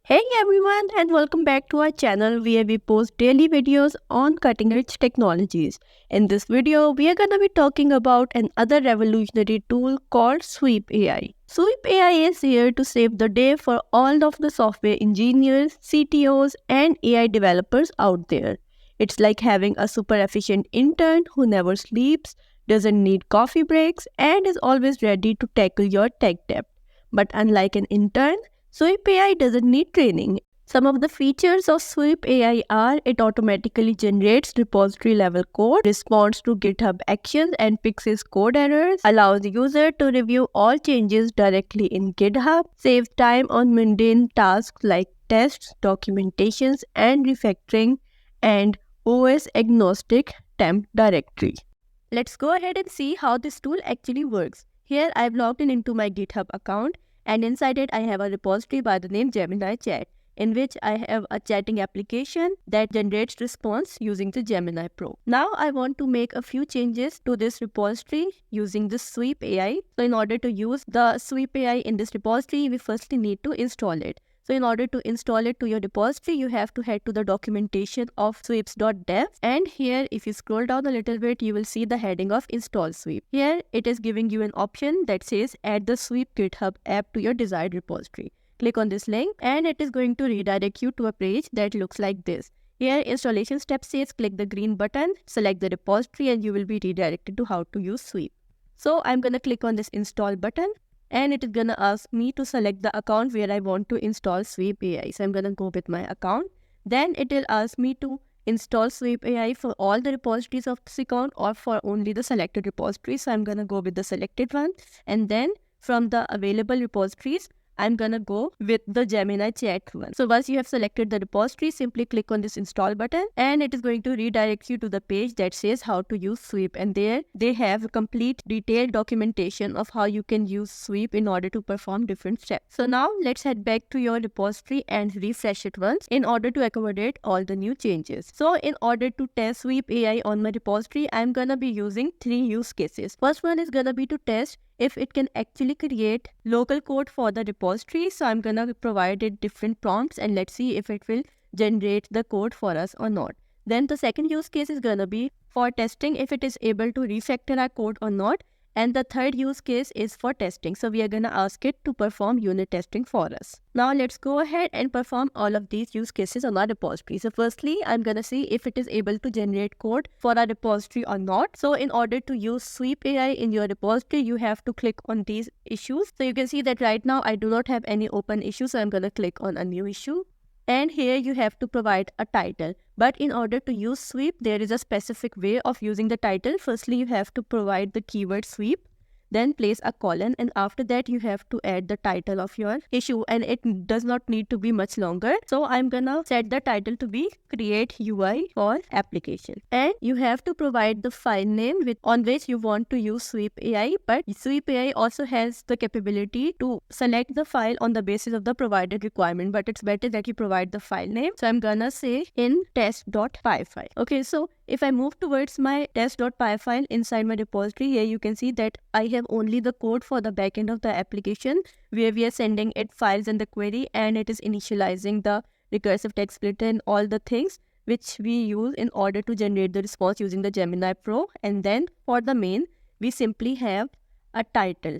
Hey everyone, and welcome back to our channel where we post daily videos on cutting edge technologies. In this video, we are going to be talking about another revolutionary tool called Sweep AI. Sweep AI is here to save the day for all of the software engineers, CTOs, and AI developers out there. It's like having a super efficient intern who never sleeps, doesn't need coffee breaks, and is always ready to tackle your tech debt. But unlike an intern, Sweep AI doesn't need training. Some of the features of Sweep AI are it automatically generates repository level code, responds to GitHub actions and fixes code errors, allows the user to review all changes directly in GitHub, saves time on mundane tasks like tests, documentations, and refactoring, and OS agnostic temp directory. Let's go ahead and see how this tool actually works. Here I've logged in into my GitHub account, and inside it I have a repository by the name Gemini Chat, in which I have a chatting application that generates response using the Gemini Pro. Now I want to make a few changes to this repository using the Sweep AI. So in order to use the Sweep AI in this repository, we firstly need to install it. So in order to install it to your repository, you have to head to the documentation of sweeps.dev, and here if you scroll down a little bit, you will see the heading of install sweep. Here it is giving you an option that says add the sweep GitHub app to your desired repository. Click on this link and it is going to redirect you to a page that looks like this. Here installation step says click the green button, select the repository, and you will be redirected to how to use sweep. So I'm going to click on this install button, and it is going to ask me to select the account where I want to install Sweep AI. So I'm going to go with my account. Then it will ask me to install Sweep AI for all the repositories of this account or for only the selected repositories. So I'm going to go with the selected one. And then from the available repositories, I'm gonna go with the Gemini Chat one. So once you have selected the repository, simply click on this install button and it is going to redirect you to the page that says how to use Sweep. And there they have complete detailed documentation of how you can use Sweep in order to perform different steps. So now let's head back to your repository and refresh it once in order to accommodate all the new changes. So in order to test Sweep AI on my repository, I'm gonna be using 3 use cases. First one is gonna be to test if it can actually create local code for the repository. So I'm gonna provide it different prompts and let's see if it will generate the code for us or not. Then the second use case is gonna be for testing if it is able to refactor our code or not. And the third use case is for testing. So we are gonna ask it to perform unit testing for us. Now let's go ahead and perform all of these use cases on our repository. So firstly, I'm gonna see if it is able to generate code for our repository or not. So in order to use Sweep AI in your repository, you have to click on these issues. So you can see that right now I do not have any open issue. So I'm gonna click on a new issue. And here you have to provide a title. But in order to use Sweep, there is a specific way of using the title. Firstly, you have to provide the keyword Sweep, then place a colon, and after that you have to add the title of your issue, and it does not need to be much longer. So I'm gonna set the title to be create UI for application, and you have to provide the file name on which you want to use Sweep AI. But Sweep AI also has the capability to select the file on the basis of the provided requirement, but it's better that you provide the file name. So I'm gonna say in test.py file. Okay, so if I move towards my test.py file inside my repository, here you can see that I have only the code for the backend of the application where we are sending it files in the query, and it is initializing the recursive text splitter and all the things which we use in order to generate the response using the Gemini Pro. And then for the main, we simply have a title.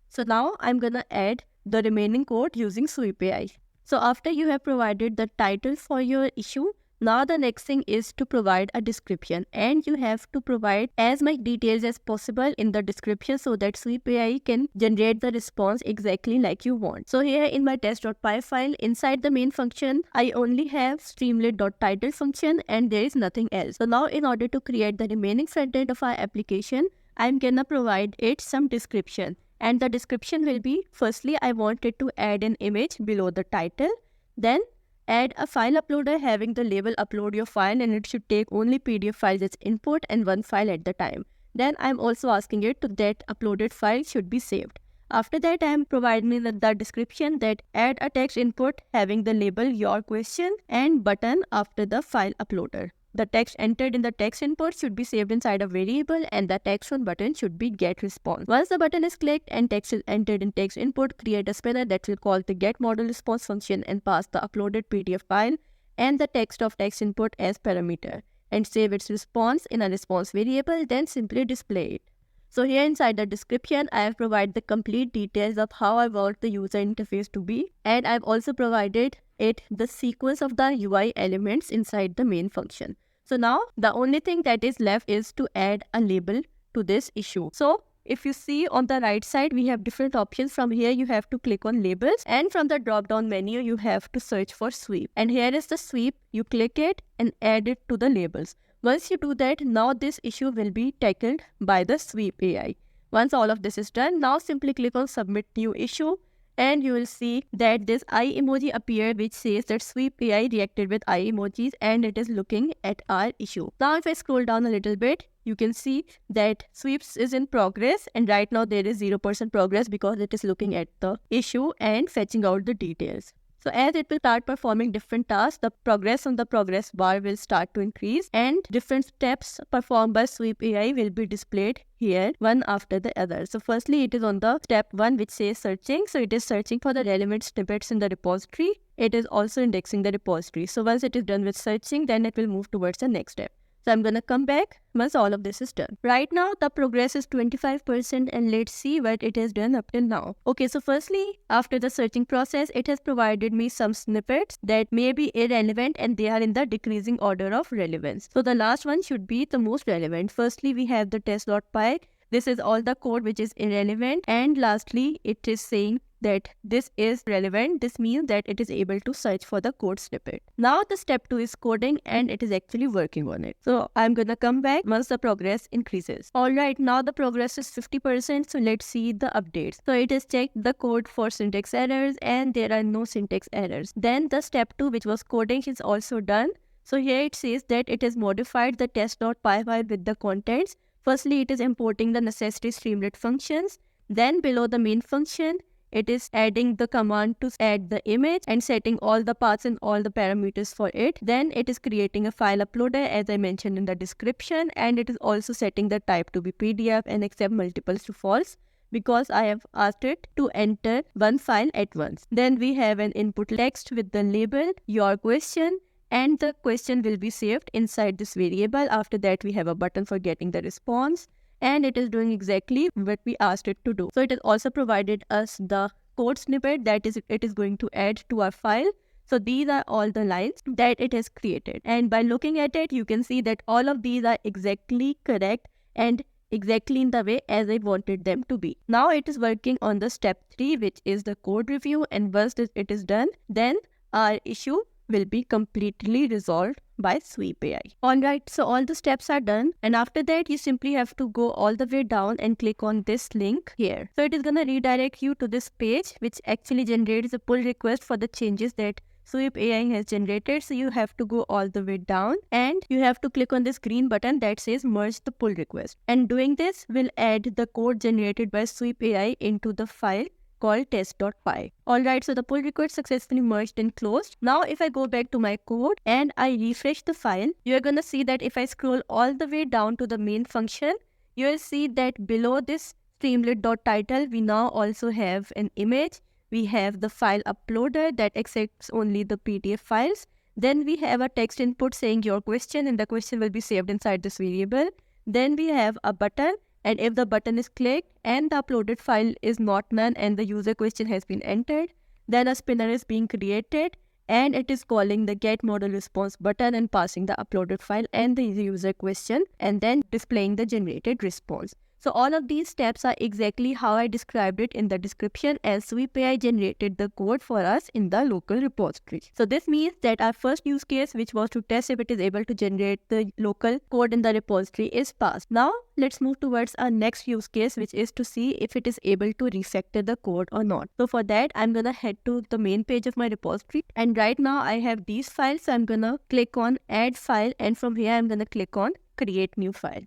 So now I'm gonna add the remaining code using Sweep AI. So after you have provided the title for your issue, now the next thing is to provide a description, and you have to provide as much details as possible in the description so that Sweep AI can generate the response exactly like you want. So here in my test.py file, inside the main function, I only have streamlit.title function and there is nothing else. So now in order to create the remaining front end of our application, I'm gonna provide it some description. And the description will be, firstly, I want it to add an image below the title, then add a file uploader having the label upload your file, and it should take only PDF files as input and one file at the time. Then I'm also asking it that uploaded file should be saved. After that, I am providing the description that add a text input having the label your question and button after the file uploader. The text entered in the text input should be saved inside a variable, and the text on button should be get response. Once the button is clicked and text is entered in text input, create a spinner that will call the get model response function and pass the uploaded PDF file and the text of text input as parameter, and save its response in a response variable, then simply display it. So here inside the description, I have provided the complete details of how I want the user interface to be, and I've also provided it the sequence of the UI elements inside the main function. So now the only thing that is left is to add a label to this issue. So if you see on the right side, we have different options. From here, you have to click on labels, and from the drop down menu, you have to search for sweep. And here is the sweep. You click it and add it to the labels. Once you do that, now this issue will be tackled by the sweep AI. Once all of this is done, now simply click on submit new issue, and you will see that this eye emoji appear, which says that sweep AI reacted with eye emojis and it is looking at our issue. Now if I scroll down a little bit, you can see that sweeps is in progress, and right now there is 0% progress because it is looking at the issue and fetching out the details. So as it will start performing different tasks, the progress on the progress bar will start to increase, and different steps performed by sweep AI will be displayed here one after the other. So firstly, it is on the step 1, which says searching. So it is searching for the relevant snippets in the repository. It is also indexing the repository. So once it is done with searching, then it will move towards the next step. So I'm going to come back once all of this is done. Right now, the progress is 25%, and let's see what it has done up till now. Okay, so firstly, after the searching process, it has provided me some snippets that may be irrelevant and they are in the decreasing order of relevance. So the last one should be the most relevant. Firstly, we have the test.py. This is all the code which is irrelevant, and lastly, it is saying that this is relevant. This means that it is able to search for the code snippet. Now the step 2 is coding, and it is actually working on it. So I'm gonna come back once the progress increases. Alright, now the progress is 50%. So let's see the updates. So it has checked the code for syntax errors, and there are no syntax errors. Then the step 2, which was coding, is also done. So here it says that it has modified the test.py file with the contents. Firstly, it is importing the necessary Streamlit functions. Then below the main function, it is adding the command to add the image and setting all the paths and all the parameters for it. Then it is creating a file uploader, as I mentioned in the description, and it is also setting the type to be PDF and accept multiples to false, because I have asked it to enter one file at once. Then we have an input text with the label your question, and the question will be saved inside this variable. After that, we have a button for getting the response, and it is doing exactly what we asked it to do. So it has also provided us the code snippet that it is going to add to our file. So these are all the lines that it has created. And by looking at it, you can see that all of these are exactly correct and exactly in the way as I wanted them to be. Now it is working on the step 3, which is the code review. And once it is done, then our issue will be completely resolved by sweep AI. Alright, so all the steps are done, and after that you simply have to go all the way down and click on this link here. So it is gonna redirect you to this page, which actually generates a pull request for the changes that sweep AI has generated. So you have to go all the way down, and you have to click on this green button that says merge the pull request. And doing this will add the code generated by sweep AI into the file called test.py. Alright, so the pull request successfully merged and closed. Now if I go back to my code and I refresh the file, you're gonna see that if I scroll all the way down to the main function, you'll see that below this streamlit.title, we now also have an image. We have the file uploader that accepts only the PDF files. Then we have a text input saying your question, and the question will be saved inside this variable. Then we have a button, and if the button is clicked and the uploaded file is not none and the user question has been entered, then a spinner is being created, and it is calling the get model response button and passing the uploaded file and the user question, and then displaying the generated response. So all of these steps are exactly how I described it in the description, as sweep AI generated the code for us in the local repository. So this means that our first use case, which was to test if it is able to generate the local code in the repository, is passed. Now let's move towards our next use case, which is to see if it is able to refactor the code or not. So for that, I'm gonna head to the main page of my repository, and right now I have these files. So I'm gonna click on add file, and from here I'm gonna click on create new file.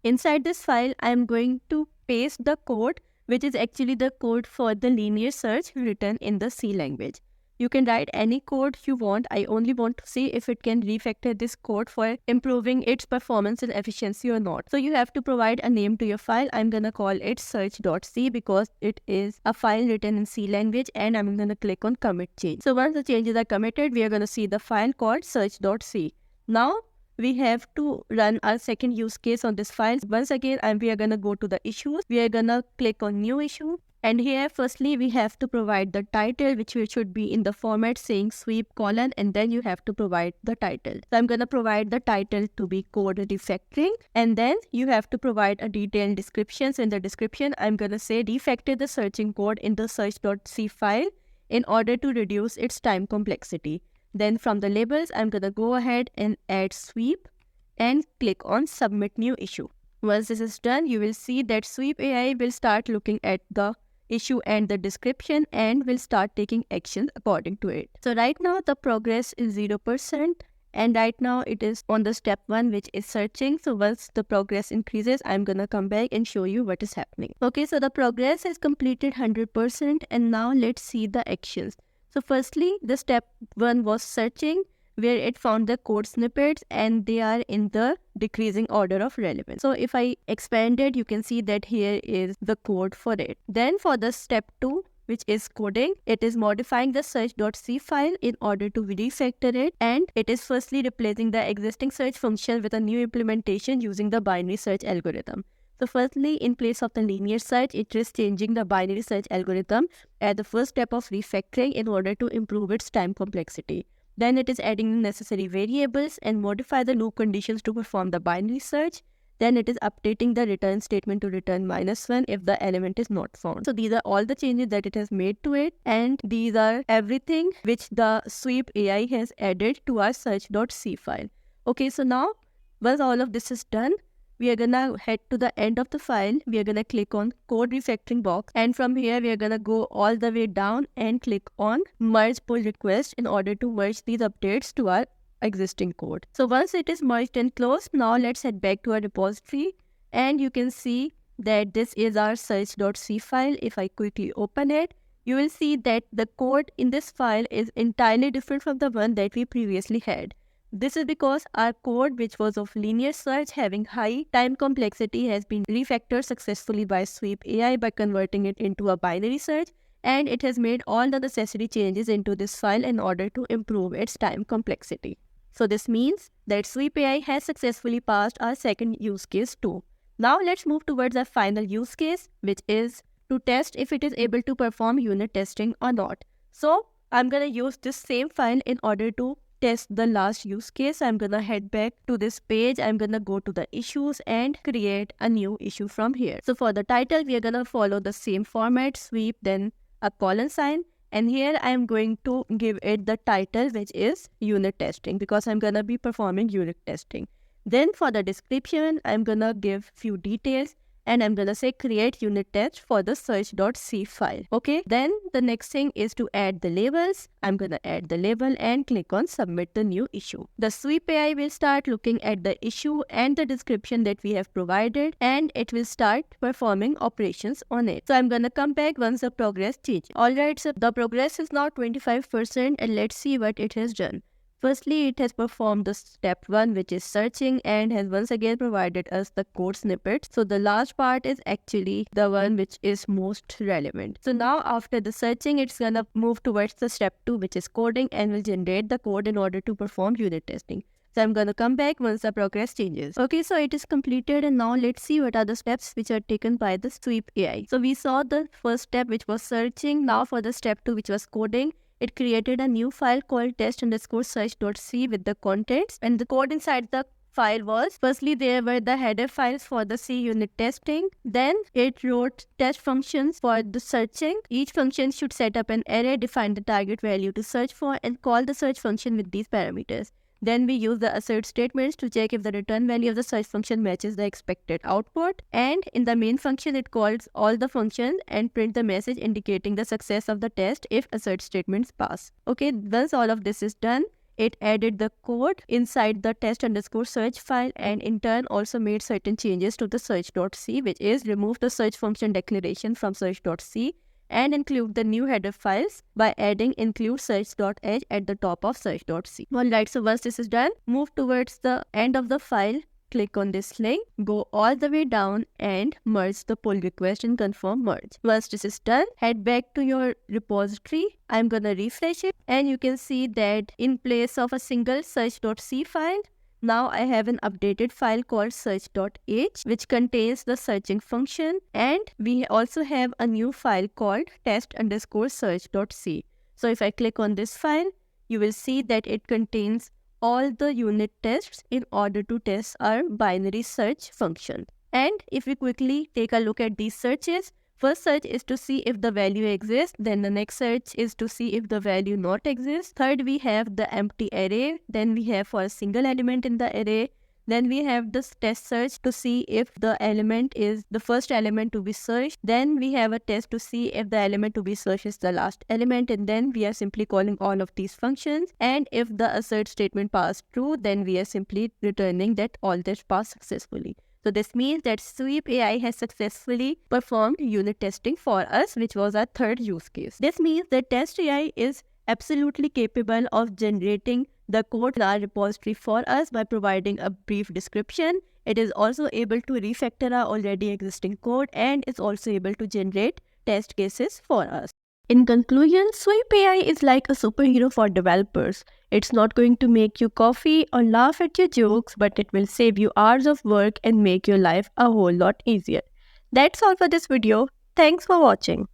Inside this file, I am going to paste the code, which is actually the code for the linear search written in the C language. You can write any code you want. I only want to see if it can refactor this code for improving its performance and efficiency or not. So you have to provide a name to your file. I'm gonna call it search.c because it is a file written in C language, and I'm gonna click on commit change. So once the changes are committed, we are gonna see the file called search.c. Now we have to run our second use case on this file. Once again, we are gonna go to the issues. We are gonna click on new issue. And here, firstly, we have to provide the title, which should be in the format saying sweep : and then you have to provide the title. So I'm going to provide the title to be code refactoring, and then you have to provide a detailed description. So in the description, I'm going to say refactor the searching code in the search.c file in order to reduce its time complexity. Then from the labels, I'm going to go ahead and add sweep and click on submit new issue. Once this is done, you will see that Sweep AI will start looking at the issue and the description and will start taking action according to it. So right now the progress is 0%, and right now it is on the step 1, which is searching. So once the progress increases, I'm gonna come back and show you what is happening. Okay, so the progress has completed 100%, and now let's see the actions. So firstly, the step 1 was searching, where it found the code snippets and they are in the decreasing order of relevance. So if I expand it, you can see that here is the code for it. Then for the step 2, which is coding, it is modifying the search.c file in order to refactor it, and it is firstly replacing the existing search function with a new implementation using the binary search algorithm. So firstly, in place of the linear search, it is changing the binary search algorithm as the first step of refactoring in order to improve its time complexity. Then it is adding the necessary variables and modify the loop conditions to perform the binary search. Then it is updating the return statement to return -1 if the element is not found. So these are all the changes that it has made to it, and these are everything which the Sweep AI has added to our search.c file. Okay, so now once all of this is done, we are gonna head to the end of the file. We are gonna click on code refactoring box, and from here we are gonna go all the way down and click on merge pull request in order to merge these updates to our existing code. So once it is merged and closed, now let's head back to our repository, and you can see that this is our search.c file. If I quickly open it, you will see that the code in this file is entirely different from the one that we previously had. This is because our code, which was of linear search having high time complexity, has been refactored successfully by Sweep AI by converting it into a binary search, and it has made all the necessary changes into this file in order to improve its time complexity. So this means that Sweep AI has successfully passed our second use case too. Now let's move towards our final use case, which is to test if it is able to perform unit testing or not. So I'm going to use this same file in order to test the last use case. I'm gonna head back to this page. I'm gonna go to the issues and create a new issue from here. So for the title, we are gonna follow the same format, sweep, then a colon sign. And here I'm going to give it the title, which is unit testing, because I'm gonna be performing unit testing. Then for the description, I'm gonna give few details, and I'm gonna say create unit test for the search.c file. Okay, then the next thing is to add the labels. I'm gonna add the label and click on submit the new issue. The Sweep AI will start looking at the issue and the description that we have provided, and it will start performing operations on it. So I'm gonna come back once the progress changes. Alright, so the progress is now 25%, and let's see what it has done. Firstly, it has performed the step 1, which is searching, and has once again provided us the code snippets. So the last part is actually the one which is most relevant. So now after the searching, it's gonna move towards the step 2, which is coding, and will generate the code in order to perform unit testing. So I'm gonna come back once the progress changes. Okay, so it is completed, and now let's see what are the steps which are taken by the Sweep AI. So we saw the first step, which was searching. Now for the step 2, which was coding, it created a new file called test_search.c with the contents, and the code inside the file was, firstly, there were the header files for the C unit testing. Then it wrote test functions for the searching. Each function should set up an array, define the target value to search for, and call the search function with these parameters. Then we use the assert statements to check if the return value of the search function matches the expected output. And in the main function, it calls all the functions and print the message indicating the success of the test if assert statements pass. Okay, once all of this is done, it added the code inside the test_search file, and in turn also made certain changes to the search.c, which is remove the search function declaration from search.c and include the new header files by adding include search.h at the top of search.c. Alright, so once this is done, move towards the end of the file. Click on this link, go all the way down and merge the pull request and confirm merge. Once this is done, head back to your repository. I'm gonna refresh it and you can see that in place of a single search.c file, now I have an updated file called search.h which contains the searching function, and we also have a new file called test_search.c. So if I click on this file, you will see that it contains all the unit tests in order to test our binary search function. And if we quickly take a look at these searches, first search is to see if the value exists, then the next search is to see if the value not exists. Third, we have the empty array, then we have for a single element in the array. Then we have this test search to see if the element is the first element to be searched. Then we have a test to see if the element to be searched is the last element, and then we are simply calling all of these functions. And if the assert statement passed true, then we are simply returning that all tests passed successfully. So this means that Sweep AI has successfully performed unit testing for us, which was our third use case. This means that Test AI is absolutely capable of generating the code in our repository for us by providing a brief description. It is also able to refactor our already existing code, and it's also able to generate test cases for us. In conclusion, Sweep AI is like a superhero for developers. It's not going to make you coffee or laugh at your jokes, but it will save you hours of work and make your life a whole lot easier. That's all for this video. Thanks for watching.